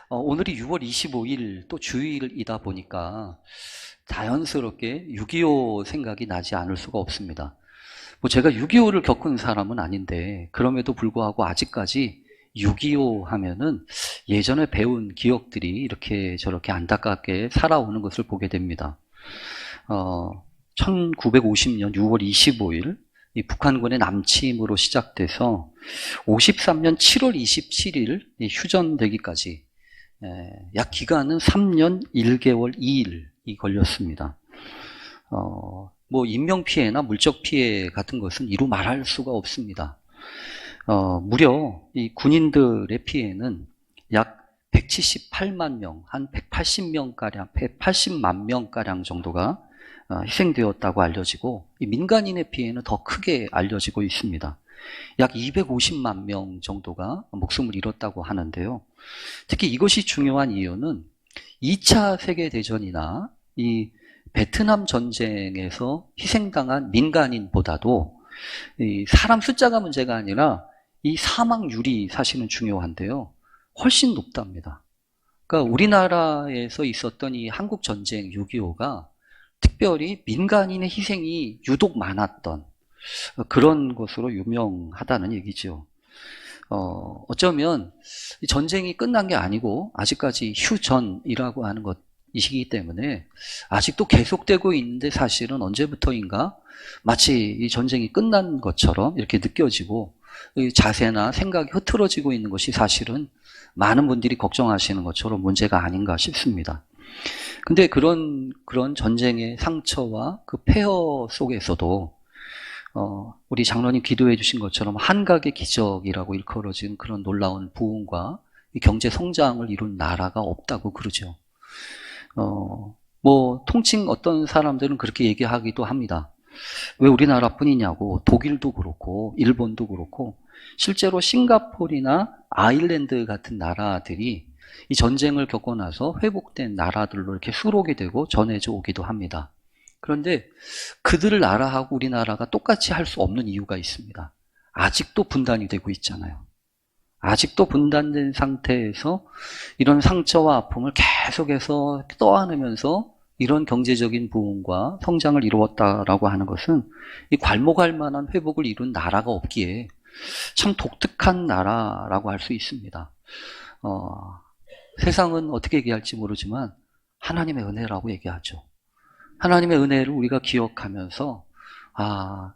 오늘이 6월 25일 또 주일이다 보니까 자연스럽게 6.25 생각이 나지 않을 수가 없습니다. 뭐 제가 6.25를 겪은 사람은 아닌데 그럼에도 불구하고 아직까지 6.25 하면은 예전에 배운 기억들이 이렇게 저렇게 안타깝게 살아오는 것을 보게 됩니다. 1950년 6월 25일 이 북한군의 남침으로 시작돼서 53년 7월 27일 휴전되기까지 약 기간은 3년 1개월 2일이 걸렸습니다. 뭐 인명피해나 물적피해 같은 것은 이루 말할 수가 없습니다. 무려 이 군인들의 피해는 약 178만 명, 한 180명가량, 180만 명가량 정도가 희생되었다고 알려지고, 이 민간인의 피해는 더 크게 알려지고 있습니다. 약 250만 명 정도가 목숨을 잃었다고 하는데요. 특히 이것이 중요한 이유는 2차 세계대전이나 이 베트남 전쟁에서 희생당한 민간인보다도 이 사람 숫자가 문제가 아니라 이 사망률이 사실은 중요한데요. 훨씬 높답니다. 그러니까 우리나라에서 있었던 이 한국전쟁 6.25가 특별히 민간인의 희생이 유독 많았던 그런 것으로 유명하다는 얘기죠. 어쩌면 전쟁이 끝난 게 아니고 아직까지 휴전이라고 하는 것이기 때문에 아직도 계속되고 있는데 사실은 언제부터인가 마치 이 전쟁이 끝난 것처럼 이렇게 느껴지고 자세나 생각이 흐트러지고 있는 것이 사실은 많은 분들이 걱정하시는 것처럼 문제가 아닌가 싶습니다. 근데 그런 전쟁의 상처와 그 폐허 속에서도 우리 장로님 기도해 주신 것처럼 한각의 기적이라고 일컬어진 그런 놀라운 부흥과 경제 성장을 이룬 나라가 없다고 그러죠. 뭐 통칭 어떤 사람들은 그렇게 얘기하기도 합니다. 왜 우리나라뿐이냐고. 독일도 그렇고 일본도 그렇고 실제로 싱가포르나 아일랜드 같은 나라들이 이 전쟁을 겪고 나서 회복된 나라들로 이렇게 수록이 되고 전해져 오기도 합니다. 그런데 그들 나라하고 우리나라가 똑같이 할 수 없는 이유가 있습니다. 아직도 분단이 되고 있잖아요. 아직도 분단된 상태에서 이런 상처와 아픔을 계속해서 떠안으면서 이런 경제적인 부흥과 성장을 이루었다라고 하는 것은 이 괄목할 만한 회복을 이룬 나라가 없기에 참 독특한 나라라고 할 수 있습니다. 세상은 어떻게 얘기할지 모르지만 하나님의 은혜라고 얘기하죠. 하나님의 은혜를 우리가 기억하면서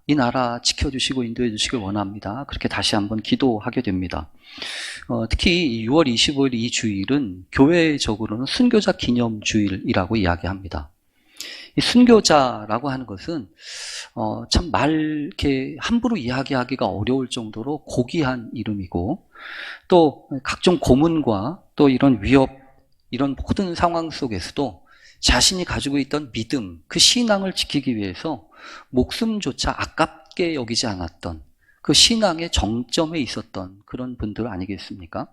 이 나라 지켜주시고 인도해 주시길 원합니다. 그렇게 다시 한번 기도하게 됩니다. 특히 6월 25일 이 주일은 교회적으로는 순교자 기념주일이라고 이야기합니다. 이 순교자라고 하는 것은 참 이렇게 함부로 이야기하기가 어려울 정도로 고귀한 이름이고 또 각종 고문과 또 이런 위협, 이런 모든 상황 속에서도 자신이 가지고 있던 믿음, 그 신앙을 지키기 위해서 목숨조차 아깝게 여기지 않았던 그 신앙의 정점에 있었던 그런 분들 아니겠습니까?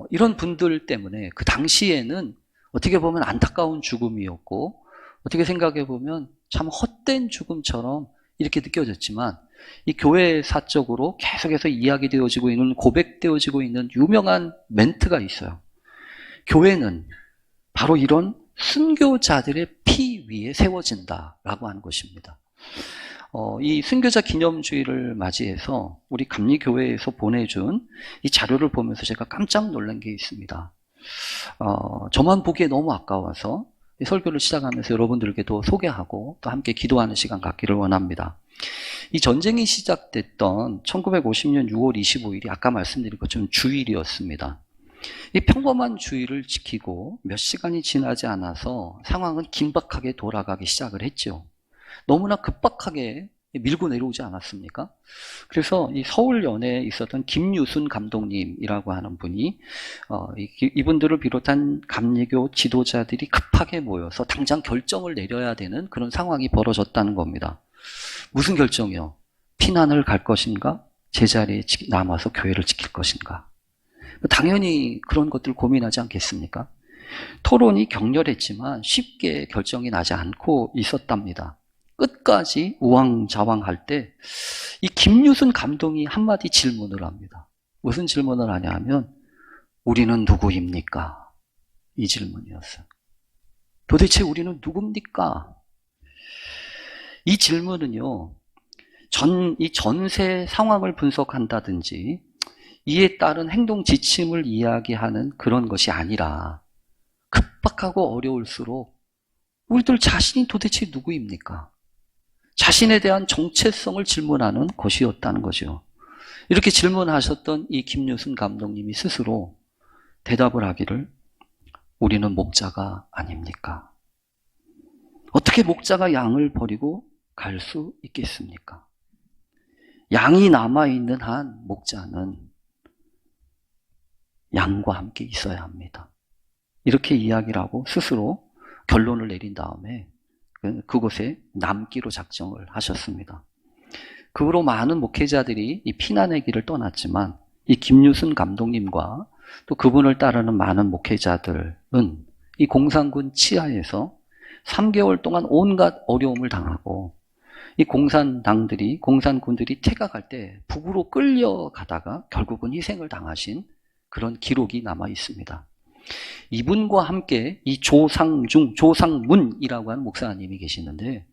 이런 분들 때문에 그 당시에는 어떻게 보면 안타까운 죽음이었고 어떻게 생각해 보면 참 헛된 죽음처럼 이렇게 느껴졌지만 이 교회사적으로 계속해서 이야기되어지고 있는 고백되어지고 있는 유명한 멘트가 있어요. 교회는 바로 이런 순교자들의 피 위에 세워진다라고 하는 것입니다. 이 순교자 기념주의를 맞이해서 우리 감리교회에서 보내준 이 자료를 보면서 제가 깜짝 놀란 게 있습니다. 저만 보기에 너무 아까워서 이 설교를 시작하면서 여러분들께도 소개하고 또 함께 기도하는 시간 갖기를 원합니다. 이 전쟁이 시작됐던 1950년 6월 25일이 아까 말씀드린 것처럼 주일이었습니다. 이 평범한 주의를 지키고 몇 시간이 지나지 않아서 상황은 긴박하게 돌아가기 시작을 했죠. 너무나 급박하게 밀고 내려오지 않았습니까? 그래서 이 서울연회에 있었던 김유순 감독님이라고 하는 분이 이분들을 비롯한 감리교 지도자들이 급하게 모여서 당장 결정을 내려야 되는 그런 상황이 벌어졌다는 겁니다. 무슨 결정이요? 피난을 갈 것인가? 제자리에 남아서 교회를 지킬 것인가? 당연히 그런 것들 고민하지 않겠습니까? 토론이 격렬했지만 쉽게 결정이 나지 않고 있었답니다. 끝까지 우왕좌왕할 때 이 김유순 감독이 한마디 질문을 합니다. 무슨 질문을 하냐 하면 우리는 누구입니까? 이 질문이었어요. 도대체 우리는 누굽니까? 이 질문은요, 이 전세 상황을 분석한다든지 이에 따른 행동 지침을 이야기하는 그런 것이 아니라 급박하고 어려울수록 우리들 자신이 도대체 누구입니까? 자신에 대한 정체성을 질문하는 것이었다는 거죠. 이렇게 질문하셨던 이 김유순 감독님이 스스로 대답을 하기를 우리는 목자가 아닙니까? 어떻게 목자가 양을 버리고 갈 수 있겠습니까? 양이 남아있는 한 목자는 양과 함께 있어야 합니다. 이렇게 이야기를 하고 스스로 결론을 내린 다음에 그곳에 남기로 작정을 하셨습니다. 그 후로 많은 목회자들이 이 피난의 길을 떠났지만 이 김유순 감독님과 또 그분을 따르는 많은 목회자들은 이 공산군 치하에서 3개월 동안 온갖 어려움을 당하고 이 공산군들이 퇴각할 때 북으로 끌려가다가 결국은 희생을 당하신 그런 기록이 남아 있습니다. 이분과 함께 이 조상문이라고 하는 목사님이 계시는데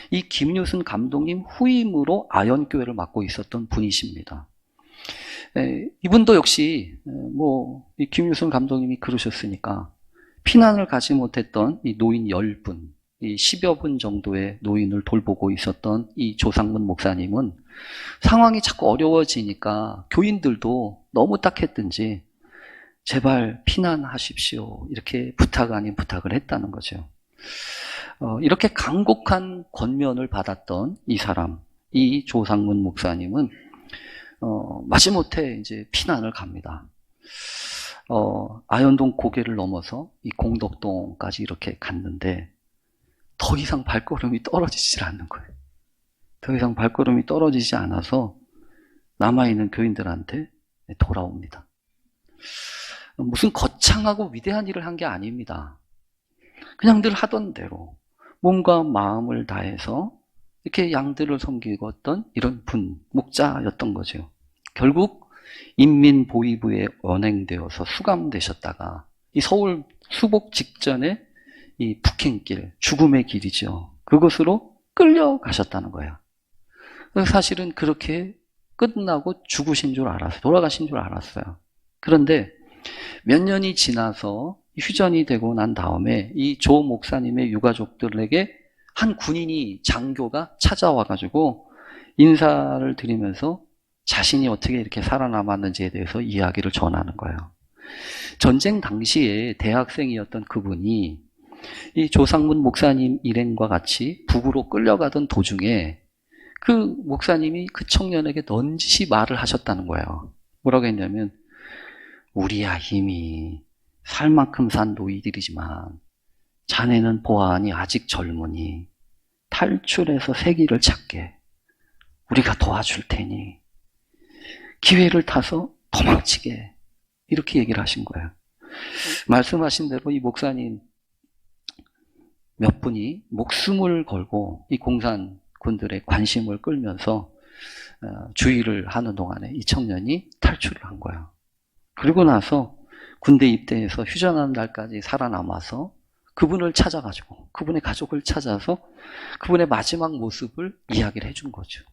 이 김유순 감독님 후임으로 아연교회를 맡고 있었던 분이십니다. 이분도 역시 이 김유순 감독님이 그러셨으니까 피난을 가지 못했던 이 노인 10분, 이 10여 분 정도의 노인을 돌보고 있었던 이 조상문 목사님은 상황이 자꾸 어려워지니까 교인들도 너무 딱했든지 제발 피난하십시오. 이렇게 부탁 아닌 부탁을 했다는 거죠. 이렇게 간곡한 권면을 받았던 이 사람, 이 조상문 목사님은 마지못해 이제 피난을 갑니다. 아현동 고개를 넘어서 이 공덕동까지 이렇게 갔는데 더 이상 발걸음이 떨어지질 않는 거예요. 더 이상 발걸음이 떨어지지 않아서 남아있는 교인들한테 돌아옵니다. 무슨 거창하고 위대한 일을 한 게 아닙니다. 그냥 늘 하던 대로 몸과 마음을 다해서 이렇게 양들을 섬기었던 이런 목자였던 거죠. 결국 인민보위부에 언행되어서 수감되셨다가 이 서울 수복 직전에 이 북행길, 죽음의 길이죠. 그곳으로 끌려가셨다는 거예요. 사실은 그렇게 끝나고 죽으신 줄 알았어요. 돌아가신 줄 알았어요. 그런데 몇 년이 지나서 휴전이 되고 난 다음에 이 조 목사님의 유가족들에게 한 군인이 장교가 찾아와가지고 인사를 드리면서 자신이 어떻게 이렇게 살아남았는지에 대해서 이야기를 전하는 거예요. 전쟁 당시에 대학생이었던 그분이 이 조상문 목사님 일행과 같이 북으로 끌려가던 도중에 그 목사님이 그 청년에게 넌지시 말을 하셨다는 거예요. 뭐라고 했냐면 우리야 이미 살 만큼 산 노이들이지만 자네는 보아하니 아직 젊으니 탈출해서 새 길을 찾게 우리가 도와줄 테니 기회를 타서 도망치게 이렇게 얘기를 하신 거예요. 말씀하신 대로 이 목사님 몇 분이 목숨을 걸고 이 공산군들의 관심을 끌면서 주의를 하는 동안에 이 청년이 탈출을 한 거예요. 그리고 나서 군대 입대해서 휴전하는 날까지 살아남아서 그분을 찾아가지고 그분의 가족을 찾아서 그분의 마지막 모습을 이야기를 해준 거죠.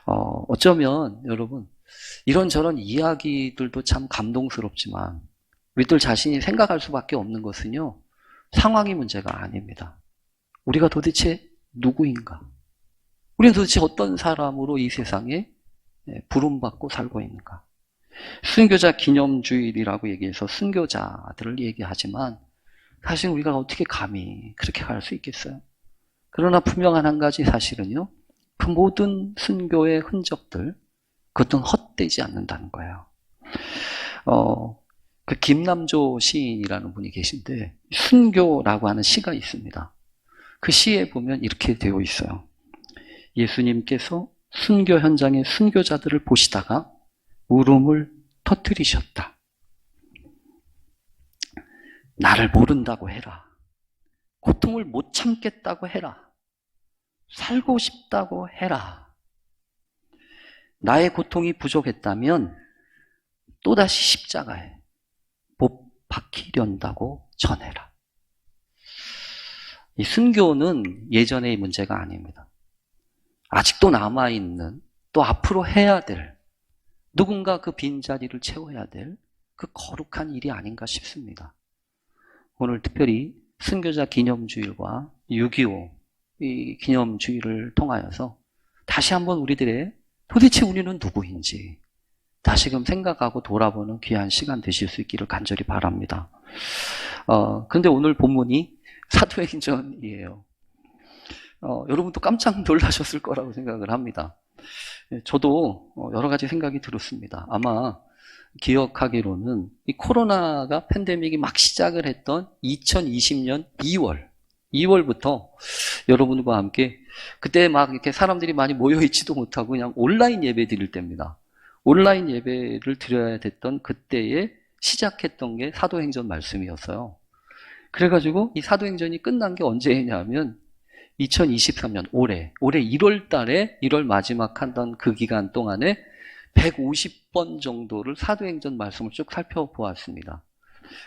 어쩌면 여러분 이런저런 이야기들도 참 감동스럽지만 우리들 자신이 생각할 수밖에 없는 것은요, 상황이 문제가 아닙니다. 우리가 도대체 누구인가? 우리는 도대체 어떤 사람으로 이 세상에 부름받고 살고 있는가? 순교자 기념주일이라고 얘기해서 순교자들을 얘기하지만 사실 우리가 어떻게 감히 그렇게 갈 수 있겠어요? 그러나 분명한 한 가지 사실은요, 그 모든 순교의 흔적들, 그것은 헛되지 않는다는 거예요. 그 김남조 시인이라는 분이 계신데 순교라고 하는 시가 있습니다. 그 시에 보면 이렇게 되어 있어요. 예수님께서 순교 현장의 순교자들을 보시다가 울음을 터뜨리셨다. 나를 모른다고 해라. 고통을 못 참겠다고 해라. 살고 싶다고 해라. 나의 고통이 부족했다면 또다시 십자가에 못 박히련다고 전해라. 이 순교는 예전의 문제가 아닙니다. 아직도 남아있는, 또 앞으로 해야 될, 누군가 그 빈자리를 채워야 될 그 거룩한 일이 아닌가 싶습니다. 오늘 특별히 순교자 기념주일과 6.25 이 기념주일을 통하여서 다시 한번 우리들의 도대체 우리는 누구인지 다시금 생각하고 돌아보는 귀한 시간 되실 수 있기를 간절히 바랍니다. 근데 오늘 본문이 사도행전이에요. 여러분도 깜짝 놀라셨을 거라고 생각을 합니다. 저도 여러 가지 생각이 들었습니다. 아마 기억하기로는 이 코로나가 팬데믹이 막 시작을 했던 2020년 2월부터 여러분과 함께 그때 막 이렇게 사람들이 많이 모여있지도 못하고 그냥 온라인 예배 드릴 때입니다. 온라인 예배를 드려야 됐던 그때에 시작했던 게 사도행전 말씀이었어요. 그래가지고 이 사도행전이 끝난 게 언제냐면 2023년 올해 1월 달에 1월 마지막 한던 그 기간 동안에 150번 정도를 사도행전 말씀을 쭉 살펴보았습니다.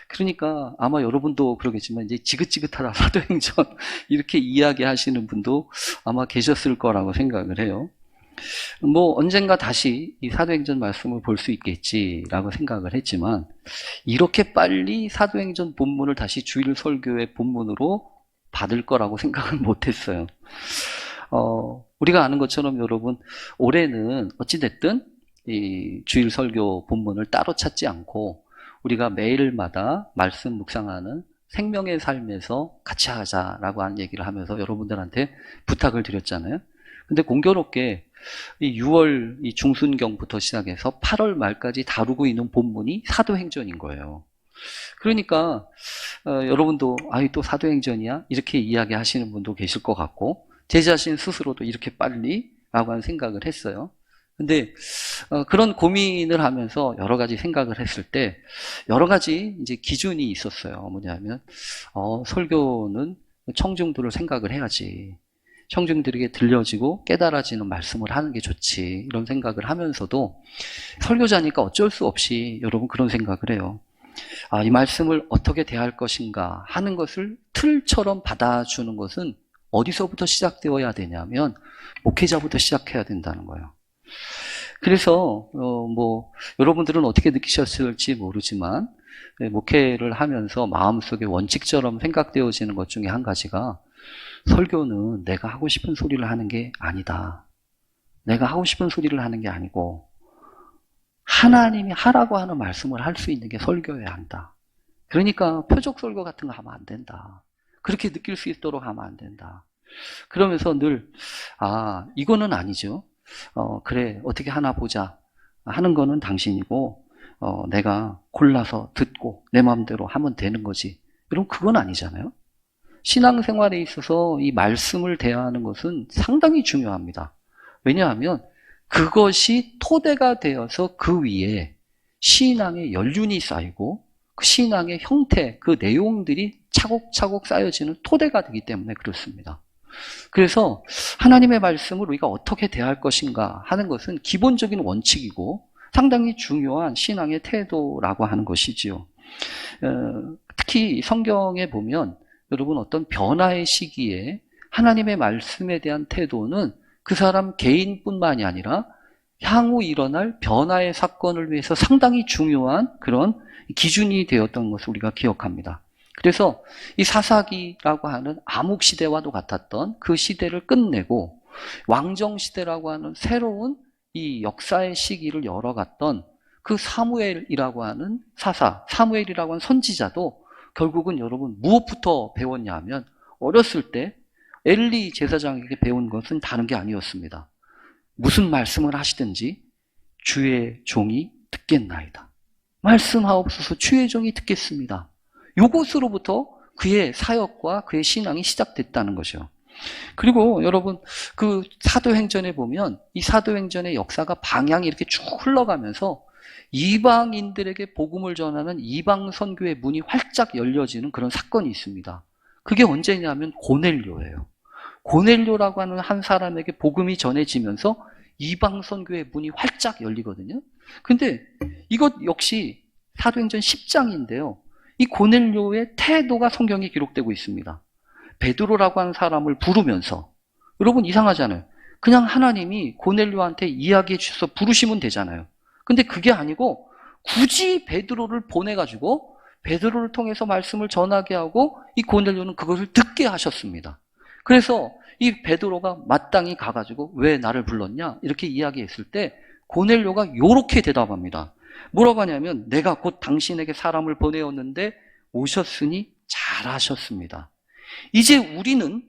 그러니까 아마 여러분도 그러겠지만 이제 지긋지긋하다 사도행전 이렇게 이야기하시는 분도 아마 계셨을 거라고 생각을 해요. 뭐 언젠가 다시 이 사도행전 말씀을 볼 수 있겠지라고 생각을 했지만 이렇게 빨리 사도행전 본문을 다시 주일 설교의 본문으로 받을 거라고 생각을 못했어요. 우리가 아는 것처럼 여러분 올해는 어찌됐든 이 주일 설교 본문을 따로 찾지 않고 우리가 매일마다 말씀 묵상하는 생명의 삶에서 같이 하자라고 하는 얘기를 하면서 여러분들한테 부탁을 드렸잖아요. 근데 공교롭게 이 6월 이 중순경부터 시작해서 8월 말까지 다루고 있는 본문이 사도행전인 거예요. 그러니까 여러분도 또 사도행전이야? 이렇게 이야기하시는 분도 계실 것 같고 제 자신 스스로도 이렇게 빨리? 라고 하는 생각을 했어요. 근데 그런 고민을 하면서 여러 가지 생각을 했을 때 여러 가지 이제 기준이 있었어요. 뭐냐면 설교는 청중들을 생각을 해야지. 청중들에게 들려지고 깨달아지는 말씀을 하는 게 좋지. 이런 생각을 하면서도 설교자니까 어쩔 수 없이 여러분 그런 생각을 해요. 이 말씀을 어떻게 대할 것인가 하는 것을 틀처럼 받아주는 것은 어디서부터 시작되어야 되냐면 목회자부터 시작해야 된다는 거예요. 그래서 여러분들은 어떻게 느끼셨을지 모르지만 목회를 하면서 마음속에 원칙처럼 생각되어지는 것 중에 한 가지가 설교는 내가 하고 싶은 소리를 하는 게 아니다. 내가 하고 싶은 소리를 하는 게 아니고 하나님이 하라고 하는 말씀을 할 수 있는 게 설교여야 한다. 그러니까 표적 설교 같은 거 하면 안 된다. 그렇게 느낄 수 있도록 하면 안 된다. 그러면서 늘 이거는 아니죠. 그래 어떻게 하나 보자 하는 거는 당신이고 내가 골라서 듣고 내 마음대로 하면 되는 거지. 여러분 그건 아니잖아요. 신앙생활에 있어서 이 말씀을 대하는 것은 상당히 중요합니다. 왜냐하면 그것이 토대가 되어서 그 위에 신앙의 연륜이 쌓이고 그 신앙의 형태, 그 내용들이 차곡차곡 쌓여지는 토대가 되기 때문에 그렇습니다. 그래서 하나님의 말씀을 우리가 어떻게 대할 것인가 하는 것은 기본적인 원칙이고 상당히 중요한 신앙의 태도라고 하는 것이지요. 특히 성경에 보면 여러분 어떤 변화의 시기에 하나님의 말씀에 대한 태도는 그 사람 개인뿐만이 아니라 향후 일어날 변화의 사건을 위해서 상당히 중요한 그런 기준이 되었던 것을 우리가 기억합니다. 그래서 이 사사기라고 하는 암흑시대와도 같았던 그 시대를 끝내고 왕정시대라고 하는 새로운 이 역사의 시기를 열어갔던 그 사무엘이라고 하는 사무엘이라고 하는 선지자도 결국은 여러분 무엇부터 배웠냐 하면 어렸을 때 엘리 제사장에게 배운 것은 다른 게 아니었습니다. 무슨 말씀을 하시든지 주의 종이 듣겠나이다. 말씀하옵소서 주의 종이 듣겠습니다. 이것으로부터 그의 사역과 그의 신앙이 시작됐다는 것이요. 그리고 여러분 그 사도행전에 보면 이 사도행전의 역사가 방향이 이렇게 쭉 흘러가면서 이방인들에게 복음을 전하는 이방 선교의 문이 활짝 열려지는 그런 사건이 있습니다. 그게 언제냐면 고넬료예요. 고넬료라고 하는 한 사람에게 복음이 전해지면서 이방 선교의 문이 활짝 열리거든요. 근데 이것 역시 사도행전 10장인데요. 이 고넬료의 태도가 성경에 기록되고 있습니다. 베드로라고 하는 사람을 부르면서, 여러분 이상하잖아요. 그냥 하나님이 고넬료한테 이야기해 주셔서 부르시면 되잖아요. 근데 그게 아니고 굳이 베드로를 보내가지고 베드로를 통해서 말씀을 전하게 하고 이 고넬료는 그것을 듣게 하셨습니다. 그래서 이 베드로가 마땅히 가가지고 왜 나를 불렀냐 이렇게 이야기했을 때 고넬료가 이렇게 대답합니다. 뭐라고 하냐면 내가 곧 당신에게 사람을 보내었는데 오셨으니 잘하셨습니다. 이제 우리는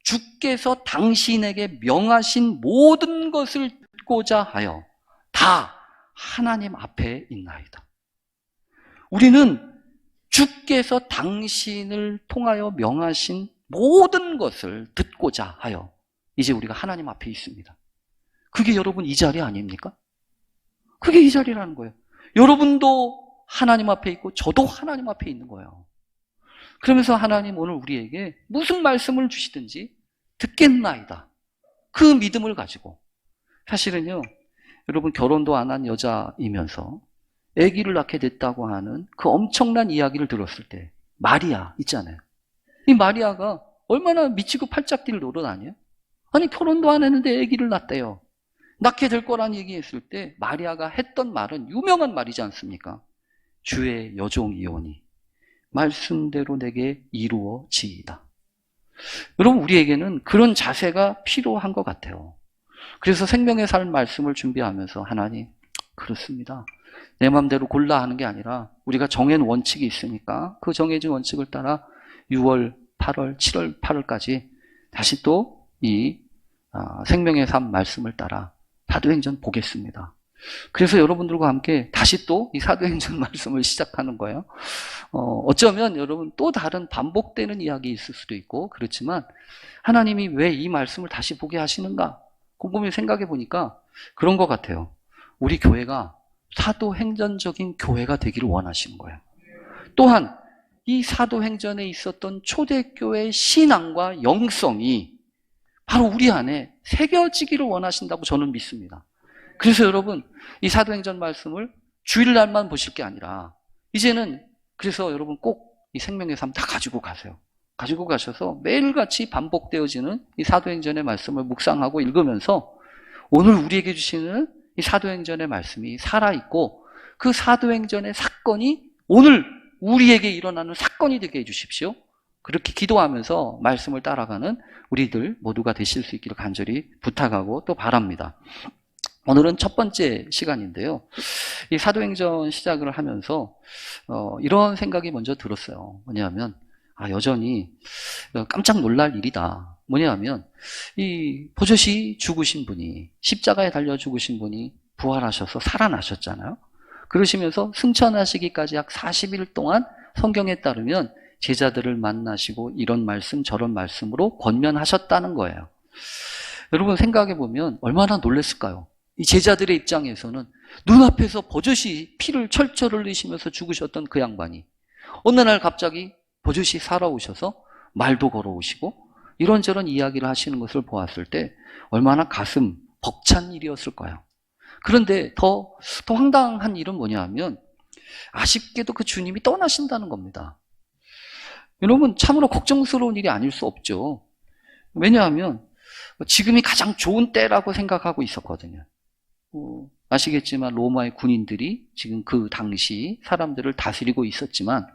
주께서 당신에게 명하신 모든 것을 듣고자 하여 다 하나님 앞에 있나이다. 우리는 주께서 당신을 통하여 명하신 모든 것을 듣고자 하여 이제 우리가 하나님 앞에 있습니다. 그게 여러분 이 자리 아닙니까? 그게 이 자리라는 거예요. 여러분도 하나님 앞에 있고 저도 하나님 앞에 있는 거예요. 그러면서 하나님 오늘 우리에게 무슨 말씀을 주시든지 듣겠나이다. 그 믿음을 가지고. 사실은요, 여러분 결혼도 안 한 여자이면서 아기를 낳게 됐다고 하는 그 엄청난 이야기를 들었을 때 마리아 있잖아요. 이 마리아가 얼마나 미치고 팔짝 뛸 노릇 아니에요? 아니 결혼도 안 했는데 아기를 낳대요. 낳게 될 거란 얘기했을 때 마리아가 했던 말은 유명한 말이지 않습니까? 주의 여종이오니 말씀대로 내게 이루어지이다. 여러분 우리에게는 그런 자세가 필요한 것 같아요. 그래서 생명의 삶 말씀을 준비하면서 하나님 그렇습니다. 내 마음대로 골라 하는 게 아니라 우리가 정해놓은 원칙이 있으니까 그 정해진 원칙을 따라 6월, 8월, 7월, 8월까지 다시 또 이 생명의 삶 말씀을 따라 사도행전 보겠습니다. 그래서 여러분들과 함께 다시 또 이 사도행전 말씀을 시작하는 거예요. 어쩌면 여러분 또 다른 반복되는 이야기 있을 수도 있고 그렇지만 하나님이 왜 이 말씀을 다시 보게 하시는가 곰곰이 생각해 보니까 그런 것 같아요. 우리 교회가 사도행전적인 교회가 되기를 원하시는 거예요. 또한 이 사도행전에 있었던 초대교회의 신앙과 영성이 바로 우리 안에 새겨지기를 원하신다고 저는 믿습니다. 그래서 여러분 이 사도행전 말씀을 주일날만 보실 게 아니라 이제는 그래서 여러분 꼭 이 생명의 삶 다 가지고 가세요. 가지고 가셔서 매일같이 반복되어지는 이 사도행전의 말씀을 묵상하고 읽으면서 오늘 우리에게 주시는 이 사도행전의 말씀이 살아있고 그 사도행전의 사건이 오늘 우리에게 일어나는 사건이 되게 해주십시오. 그렇게 기도하면서 말씀을 따라가는 우리들 모두가 되실 수 있기를 간절히 부탁하고 또 바랍니다. 오늘은 첫 번째 시간인데요. 이 사도행전 시작을 하면서 이런 생각이 먼저 들었어요. 뭐냐면 여전히 깜짝 놀랄 일이다. 뭐냐면 이 버젓이 죽으신 분이 십자가에 달려 죽으신 분이 부활하셔서 살아나셨잖아요. 그러시면서 승천하시기까지 약 40일 동안 성경에 따르면 제자들을 만나시고 이런 말씀 저런 말씀으로 권면하셨다는 거예요. 여러분 생각해 보면 얼마나 놀랐을까요? 이 제자들의 입장에서는 눈앞에서 버젓이 피를 철철 흘리시면서 죽으셨던 그 양반이 어느 날 갑자기 버젓이 살아오셔서 말도 걸어오시고 이런저런 이야기를 하시는 것을 보았을 때 얼마나 가슴 벅찬 일이었을 거예요. 그런데 더 황당한 일은 뭐냐 하면 아쉽게도 그 주님이 떠나신다는 겁니다. 여러분 참으로 걱정스러운 일이 아닐 수 없죠. 왜냐하면 지금이 가장 좋은 때라고 생각하고 있었거든요. 아시겠지만 로마의 군인들이 지금 그 당시 사람들을 다스리고 있었지만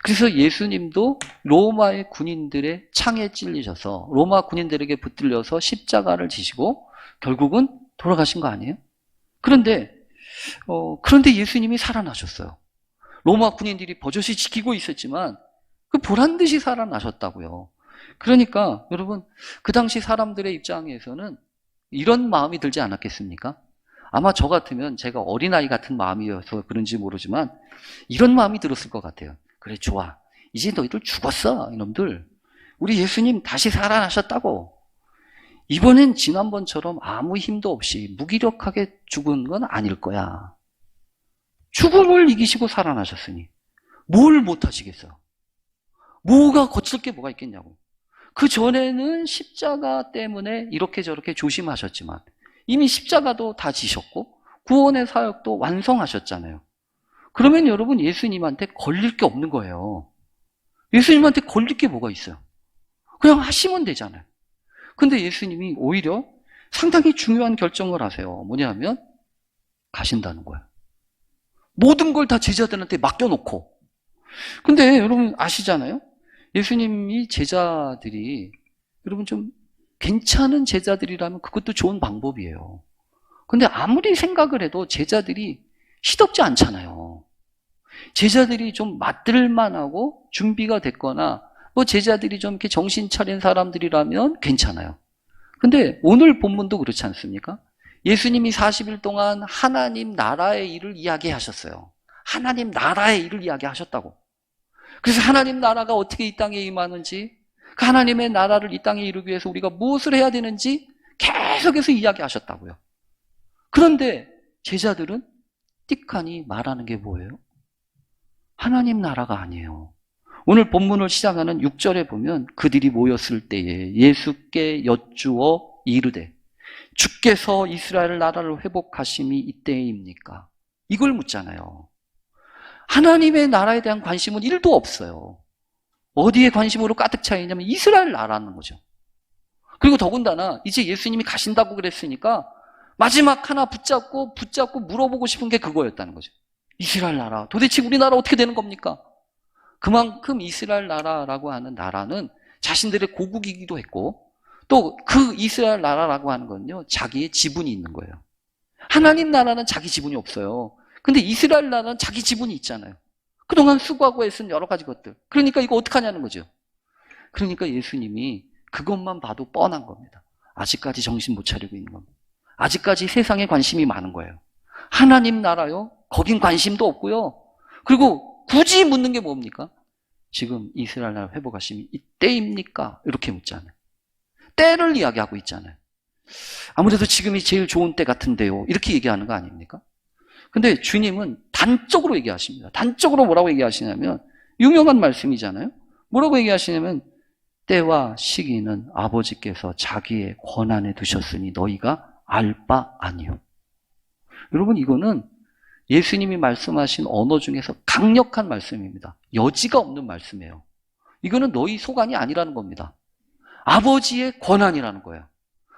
그래서 예수님도 로마의 군인들의 창에 찔리셔서 로마 군인들에게 붙들려서 십자가를 지시고 결국은 돌아가신 거 아니에요? 그런데 예수님이 살아나셨어요. 로마 군인들이 버젓이 지키고 있었지만 그 보란듯이 살아나셨다고요. 그러니까 여러분 그 당시 사람들의 입장에서는 이런 마음이 들지 않았겠습니까? 아마 저 같으면 제가 어린아이 같은 마음이어서 그런지 모르지만 이런 마음이 들었을 것 같아요. 그래 좋아. 이제 너희들 죽었어 이놈들. 우리 예수님 다시 살아나셨다고. 이번엔 지난번처럼 아무 힘도 없이 무기력하게 죽은 건 아닐 거야. 죽음을 이기시고 살아나셨으니 뭘 못하시겠어요? 뭐가 거칠 게 뭐가 있겠냐고. 그 전에는 십자가 때문에 이렇게 저렇게 조심하셨지만 이미 십자가도 다 지셨고 구원의 사역도 완성하셨잖아요. 그러면 여러분 예수님한테 걸릴 게 없는 거예요. 예수님한테 걸릴 게 뭐가 있어요? 그냥 하시면 되잖아요. 근데 예수님이 오히려 상당히 중요한 결정을 하세요. 뭐냐면 가신다는 거예요. 모든 걸 다 제자들한테 맡겨놓고. 근데 여러분 아시잖아요? 예수님이 제자들이 여러분 좀 괜찮은 제자들이라면 그것도 좋은 방법이에요. 근데 아무리 생각을 해도 제자들이 시덥지 않잖아요. 제자들이 좀 맡을만하고 준비가 됐거나 뭐 제자들이 좀 이렇게 정신 차린 사람들이라면 괜찮아요. 근데 오늘 본문도 그렇지 않습니까? 예수님이 40일 동안 하나님 나라의 일을 이야기하셨어요. 하나님 나라의 일을 이야기하셨다고. 그래서 하나님 나라가 어떻게 이 땅에 임하는지, 그 하나님의 나라를 이 땅에 이루기 위해서 우리가 무엇을 해야 되는지 계속해서 이야기하셨다고요. 그런데 제자들은 띡하니 말하는 게 뭐예요? 하나님 나라가 아니에요. 오늘 본문을 시작하는 6절에 보면 그들이 모였을 때에 예수께 여쭈어 이르되 주께서 이스라엘 나라를 회복하심이 이때입니까? 이걸 묻잖아요. 하나님의 나라에 대한 관심은 1도 없어요. 어디에 관심으로 가득 차 있냐면 이스라엘 나라는 거죠. 그리고 더군다나 이제 예수님이 가신다고 그랬으니까 마지막 하나 붙잡고 물어보고 싶은 게 그거였다는 거죠. 이스라엘 나라, 도대체 우리나라 어떻게 되는 겁니까? 그만큼 이스라엘 나라라고 하는 나라는 자신들의 고국이기도 했고 또 그 이스라엘 나라라고 하는 건요 자기의 지분이 있는 거예요. 하나님 나라는 자기 지분이 없어요. 근데 이스라엘 나라는 자기 지분이 있잖아요. 그동안 수고하고 애쓴 여러 가지 것들. 그러니까 이거 어떡하냐는 거죠. 그러니까 예수님이 그것만 봐도 뻔한 겁니다. 아직까지 정신 못 차리고 있는 겁니다. 아직까지 세상에 관심이 많은 거예요. 하나님 나라요? 거긴 관심도 없고요. 그리고 굳이 묻는 게 뭡니까? 지금 이스라엘 나라 회복하심이 이때입니까? 이렇게 묻잖아요. 때를 이야기하고 있잖아요. 아무래도 지금이 제일 좋은 때 같은데요. 이렇게 얘기하는 거 아닙니까? 근데 주님은 단적으로 얘기하십니다. 단적으로 뭐라고 얘기하시냐면 유명한 말씀이잖아요. 뭐라고 얘기하시냐면 때와 시기는 아버지께서 자기의 권한에 두셨으니 너희가 알 바 아니요. 여러분 이거는 예수님이 말씀하신 언어 중에서 강력한 말씀입니다. 여지가 없는 말씀이에요. 이거는 너희 소관이 아니라는 겁니다. 아버지의 권한이라는 거예요.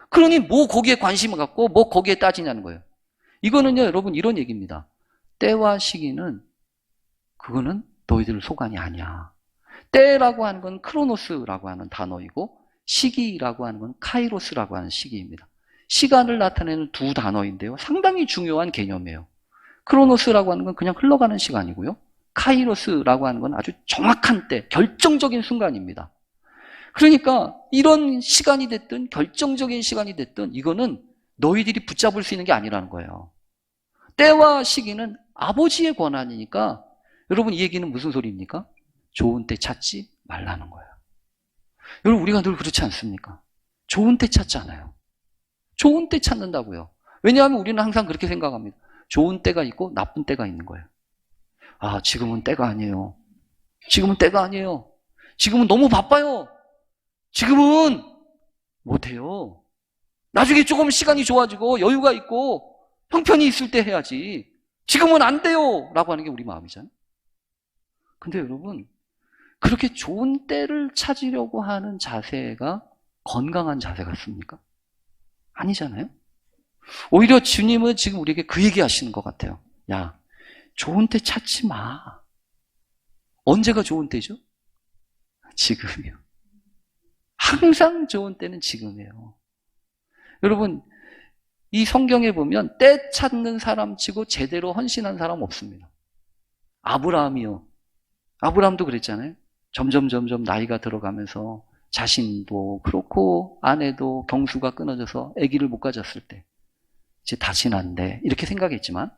그러니 뭐 거기에 관심을 갖고 뭐 거기에 따지냐는 거예요. 이거는요 여러분 이런 얘기입니다. 때와 시기는 그거는 너희들 소관이 아니야. 때라고 하는 건 크로노스라고 하는 단어이고 시기라고 하는 건 카이로스라고 하는 시기입니다. 시간을 나타내는 두 단어인데요. 상당히 중요한 개념이에요. 크로노스라고 하는 건 그냥 흘러가는 시간이고요. 카이로스라고 하는 건 아주 정확한 때, 결정적인 순간입니다. 그러니까 이런 시간이 됐든 결정적인 시간이 됐든 이거는 너희들이 붙잡을 수 있는 게 아니라는 거예요. 때와 시기는 아버지의 권한이니까 여러분 이 얘기는 무슨 소리입니까? 좋은 때 찾지 말라는 거예요. 여러분 우리가 늘 그렇지 않습니까? 좋은 때 찾잖아요. 좋은 때 찾는다고요. 왜냐하면 우리는 항상 그렇게 생각합니다. 좋은 때가 있고 나쁜 때가 있는 거예요. 아, 지금은 때가 아니에요. 지금은 때가 아니에요. 지금은 너무 바빠요. 지금은 못해요. 나중에 조금 시간이 좋아지고 여유가 있고 형편이 있을 때 해야지. 지금은 안 돼요. 라고 하는 게 우리 마음이잖아요. 근데 여러분 그렇게 좋은 때를 찾으려고 하는 자세가 건강한 자세 같습니까? 아니잖아요. 오히려 주님은 지금 우리에게 그 얘기 하시는 것 같아요. 야, 좋은 때 찾지 마. 언제가 좋은 때죠? 지금이요. 항상 좋은 때는 지금이에요. 여러분, 이 성경에 보면 때 찾는 사람 치고 제대로 헌신한 사람 없습니다. 아브라함이요. 아브라함도 그랬잖아요. 점점 나이가 들어가면서 자신도 그렇고 아내도 경수가 끊어져서 아기를 못 가졌을 때 이제 다시는 안 돼. 이렇게 생각했지만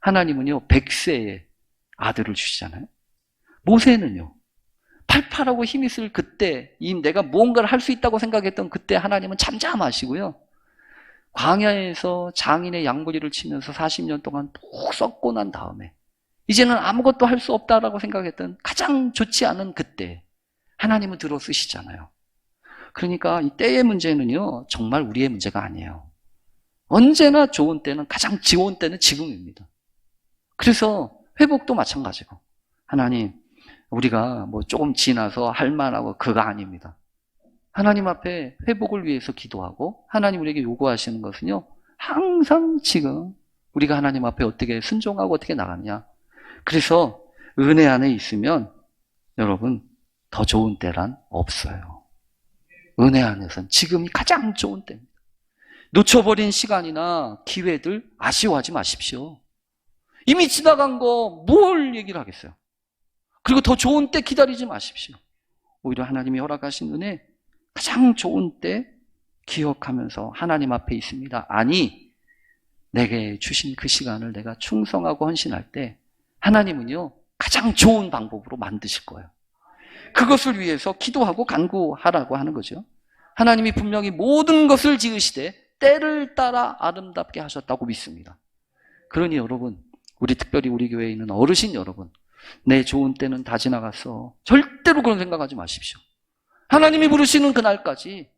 하나님은요 100세에 아들을 주시잖아요. 모세는요 팔팔하고 힘이 있을 그때 내가 무언가를 할 수 있다고 생각했던 그때 하나님은 잠잠하시고요. 광야에서 장인의 양부리를 치면서 40년 동안 푹 썩고 난 다음에 이제는 아무것도 할 수 없다라고 생각했던 가장 좋지 않은 그때 하나님은 들어쓰시잖아요. 그러니까 이 때의 문제는요 정말 우리의 문제가 아니에요. 언제나 좋은 때는 가장 좋은 때는 지금입니다. 그래서 회복도 마찬가지고. 하나님, 우리가 뭐 조금 지나서 할 만하고 그거 아닙니다. 하나님 앞에 회복을 위해서 기도하고 하나님 우리에게 요구하시는 것은요, 항상 지금 우리가 하나님 앞에 어떻게 순종하고 어떻게 나가냐. 그래서 은혜 안에 있으면 여러분 더 좋은 때란 없어요. 은혜 안에서는 지금이 가장 좋은 때입니다. 놓쳐버린 시간이나 기회들 아쉬워하지 마십시오. 이미 지나간 거 뭘 얘기를 하겠어요. 그리고 더 좋은 때 기다리지 마십시오. 오히려 하나님이 허락하신 은혜 가장 좋은 때 기억하면서 하나님 앞에 있습니다. 아니, 내게 주신 그 시간을 내가 충성하고 헌신할 때 하나님은요, 가장 좋은 방법으로 만드실 거예요. 그것을 위해서 기도하고 간구하라고 하는 거죠. 하나님이 분명히 모든 것을 지으시되 때를 따라 아름답게 하셨다고 믿습니다. 그러니 여러분, 우리 특별히 우리 교회에 있는 어르신 여러분, 내 좋은 때는 다 지나갔어. 절대로 그런 생각하지 마십시오. 하나님이 부르시는 그날까지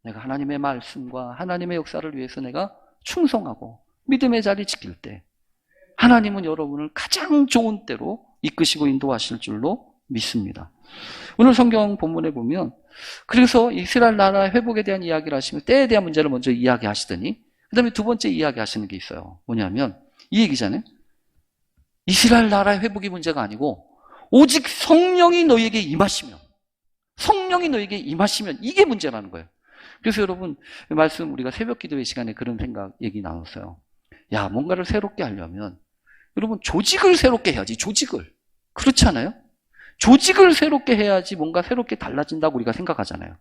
내가 하나님의 말씀과 하나님의 역사를 위해서 내가 충성하고 믿음의 자리 지킬 때 하나님은 여러분을 가장 좋은 때로 이끄시고 인도하실 줄로 믿습니다. 오늘 성경 본문에 보면 그래서 이스라엘 나라의 회복에 대한 이야기를 하시면 때에 대한 문제를 먼저 이야기하시더니 그 다음에 두 번째 이야기하시는 게 있어요. 뭐냐면 이 얘기잖아요. 이스라엘 나라의 회복이 문제가 아니고 오직 성령이 너희에게 임하시면, 성령이 너희에게 임하시면 이게 문제라는 거예요. 그래서 여러분 말씀 우리가 새벽 기도회 시간에 그런 생각 얘기 나눴어요. 야, 뭔가를 새롭게 하려면 여러분 조직을 새롭게 해야지. 조직을. 그렇지 않아요? 조직을 새롭게 해야지 뭔가 새롭게 달라진다고 우리가 생각하잖아요.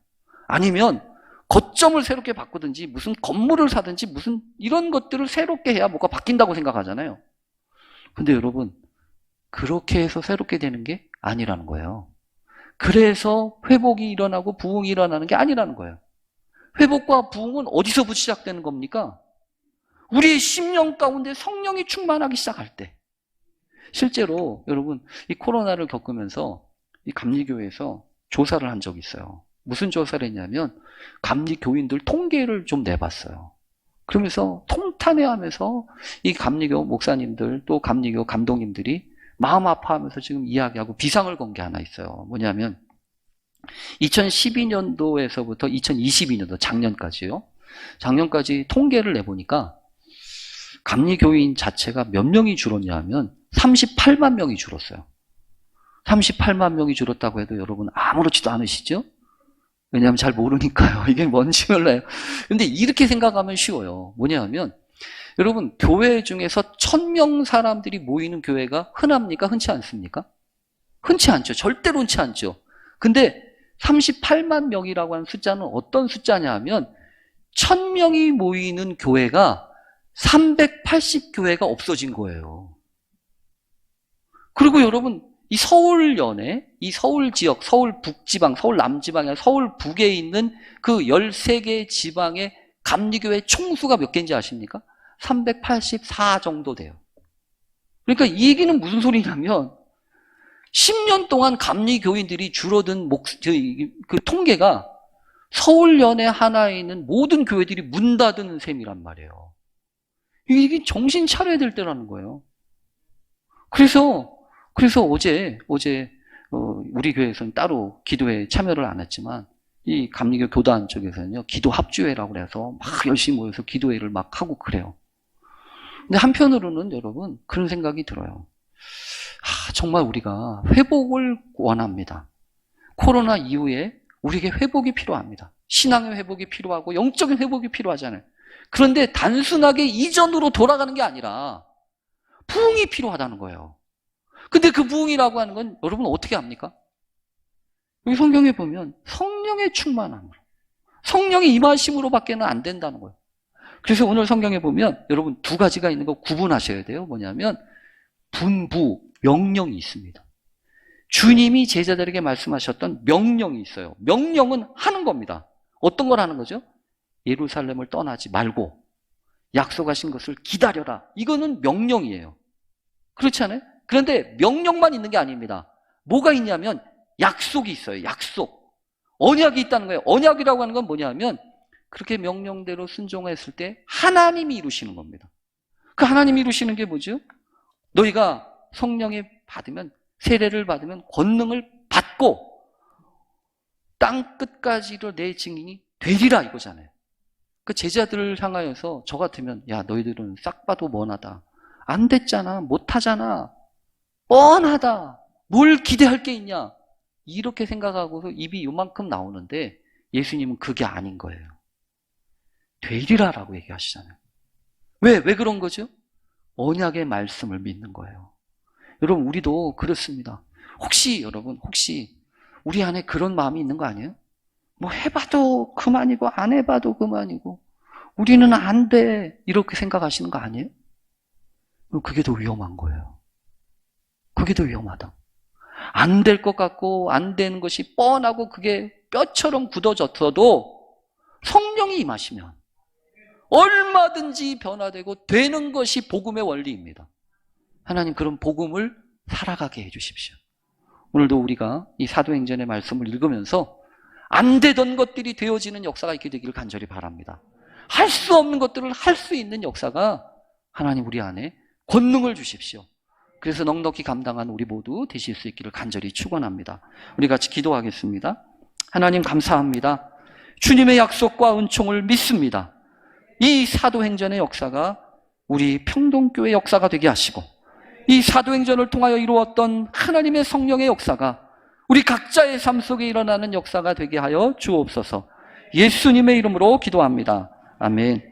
아니면 거점을 새롭게 바꾸든지 무슨 건물을 사든지 무슨 이런 것들을 새롭게 해야 뭐가 바뀐다고 생각하잖아요. 근데 여러분 그렇게 해서 새롭게 되는 게 아니라는 거예요. 그래서 회복이 일어나고 부흥이 일어나는 게 아니라는 거예요. 회복과 부흥은 어디서부터 시작되는 겁니까? 우리의 심령 가운데 성령이 충만하기 시작할 때. 실제로 여러분 이 코로나를 겪으면서 이 감리교회에서 조사를 한 적이 있어요. 무슨 조사를 했냐면 감리교인들 통계를 좀 내봤어요. 그러면서 통탄해하면서 이 감리교 목사님들 또 감리교 감독님들이 마음 아파하면서 지금 이야기하고 비상을 건 게 하나 있어요. 뭐냐면 2012년도에서부터 2022년도 작년까지요. 작년까지 통계를 내보니까 감리교인 자체가 몇 명이 줄었냐 하면 38만 명이 줄었어요. 38만 명이 줄었다고 해도 여러분 아무렇지도 않으시죠? 왜냐하면 잘 모르니까요. 이게 뭔지 몰라요. 근데 이렇게 생각하면 쉬워요. 뭐냐 하면 여러분 교회 중에서 1000명 사람들이 모이는 교회가 흔합니까? 흔치 않습니까? 흔치 않죠. 절대로 흔치 않죠. 근데 38만 명이라고 하는 숫자는 어떤 숫자냐 하면 1000명이 모이는 교회가 380교회가 없어진 거예요. 그리고 여러분 이 서울연에 이 서울 지역, 서울 북지방, 서울 남지방이 서울 북에 있는 그 13개 지방의 감리교회 총수가 몇 개인지 아십니까? 384 정도 돼요. 그러니까 이 얘기는 무슨 소리냐면 10년 동안 감리교인들이 줄어든 그 통계가 서울연에 하나에 있는 모든 교회들이 문 닫는 셈이란 말이에요. 이게 정신 차려야 될 때라는 거예요. 그래서 어제 우리 교회에서는 따로 기도에 참여를 안 했지만 이 감리교 교단 쪽에서는요 기도 합주회라고 해서 막 열심히 모여서 기도회를 막 하고 그래요. 근데 한편으로는 여러분 그런 생각이 들어요. 정말 우리가 회복을 원합니다. 코로나 이후에 우리에게 회복이 필요합니다. 신앙의 회복이 필요하고 영적인 회복이 필요하잖아요. 그런데 단순하게 이전으로 돌아가는 게 아니라 부흥이 필요하다는 거예요. 근데 그 부흥이라고 하는 건 여러분 어떻게 합니까? 여기 성경에 보면 성령의 충만함으로, 성령의 임하심으로 밖에는 안 된다는 거예요. 그래서 오늘 성경에 보면 여러분 두 가지가 있는 거 구분하셔야 돼요. 뭐냐면 분부, 명령이 있습니다. 주님이 제자들에게 말씀하셨던 명령이 있어요. 명령은 하는 겁니다. 어떤 걸 하는 거죠? 예루살렘을 떠나지 말고 약속하신 것을 기다려라. 이거는 명령이에요. 그렇지 않아요? 그런데 명령만 있는 게 아닙니다. 뭐가 있냐면 약속이 있어요. 약속. 언약이 있다는 거예요. 언약이라고 하는 건 뭐냐면 그렇게 명령대로 순종했을 때 하나님이 이루시는 겁니다. 그 하나님이 이루시는 게 뭐죠? 너희가 성령에 받으면, 세례를 받으면 권능을 받고 땅 끝까지로 내 증인이 되리라 이거잖아요. 그 제자들을 향하여서 저 같으면 야 너희들은 싹 봐도 뻔하다. 안 됐잖아. 못하잖아. 뻔하다. 뭘 기대할 게 있냐. 이렇게 생각하고서 입이 요만큼 나오는데 예수님은 그게 아닌 거예요. 되리라라고 얘기하시잖아요. 왜 그런 거죠? 언약의 말씀을 믿는 거예요. 여러분 우리도 그렇습니다. 여러분 혹시 우리 안에 그런 마음이 있는 거 아니에요? 뭐 해봐도 그만이고 안 해봐도 그만이고 우리는 안 돼 이렇게 생각하시는 거 아니에요? 그게 더 위험한 거예요. 그게 더 위험하다. 안 될 것 같고 안 되는 것이 뻔하고 그게 뼈처럼 굳어졌어도 성령이 임하시면 얼마든지 변화되고 되는 것이 복음의 원리입니다. 하나님 그런 복음을 살아가게 해주십시오. 오늘도 우리가 이 사도행전의 말씀을 읽으면서 안 되던 것들이 되어지는 역사가 있게 되기를 간절히 바랍니다. 할 수 없는 것들을 할 수 있는 역사가 하나님 우리 안에 권능을 주십시오. 그래서 넉넉히 감당한 우리 모두 되실 수 있기를 간절히 축원합니다. 우리 같이 기도하겠습니다. 하나님 감사합니다. 주님의 약속과 은총을 믿습니다. 이 사도행전의 역사가 우리 평동교회 역사가 되게 하시고 이 사도행전을 통하여 이루었던 하나님의 성령의 역사가 우리 각자의 삶 속에 일어나는 역사가 되게 하여 주옵소서. 예수님의 이름으로 기도합니다. 아멘.